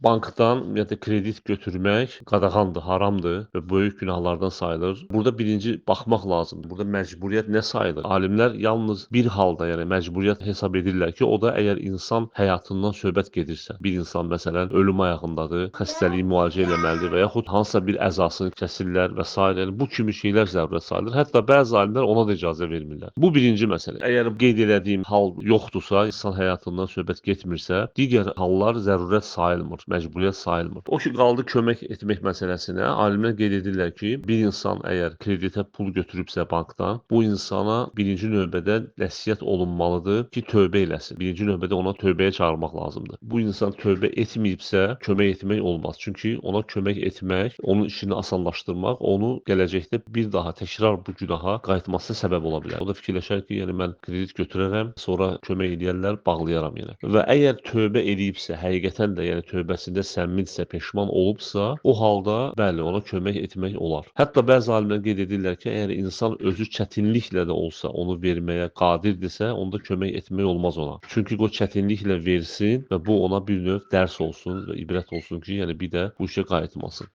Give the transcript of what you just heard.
Bankdan ya da kredit götürmək qadağandır, haramdır və böyük günahlardan sayılır. Burada birinci baxmaq lazımdır. Burada məcburiyyət nə sayılır? Alimlər yalnız bir halda, yəni məcburiyyət hesab edirlər ki, o da əgər insan həyatından söhbət gedirsə. Bir insan məsələn ölüm ayağındadır, xəstəliyi müalicə eləməlidir və yaxud hansısa bir əzasını kəsirlər və s. Yəni bu kimi şeylər zərurət sayılır. Hətta bəzi alimlər ona da icazə vermirlər. Bu birinci məsələ. Əgər qeyd elədiyim hal yoxdursa, insan həyatından söhbət getmirsə, digər hallar zərurət sayılmır, məcburiyyət sayılmır. O ki, qaldı kömək etmək məsələsinə, alimlər qeyd edirlər ki, bir insan əgər kreditə pul götürübsə bankdan, bu insana birinci növbədə nəsihət olunmalıdır ki, tövbə eləsin. Birinci növbədə ona tövbəyə çağırmaq lazımdır. Bu insan tövbə etməyibsə, kömək etmək olmaz. Çünki ona kömək etmək, onun işini asanlaşdırmaq, onu gələcəkdə bir daha təkrar bu günaha qayıtmasına səbəb ola bilər. O da fikirləşər ki, yəni mən kredit götürərəm, sonra kömək edərlər, bağlayaram yenə. Və əgər tövbə edibsə, həqiqətən də yəni tövbəsində səmimidirsə, peşman olubsa, o halda bəli, ona kömək etmək olar. Hətta bəzi alimlər qeyd edirlər ki, əgər insan özü çətinliklə də olsa onu verməyə qadirdirsə, onda kömək etmək olmaz ona. Çünki o çətinliklə versin və bu ona bir növ dərs olsun və ibrət olsun ki, yəni bir də bu işə qayıtmasın.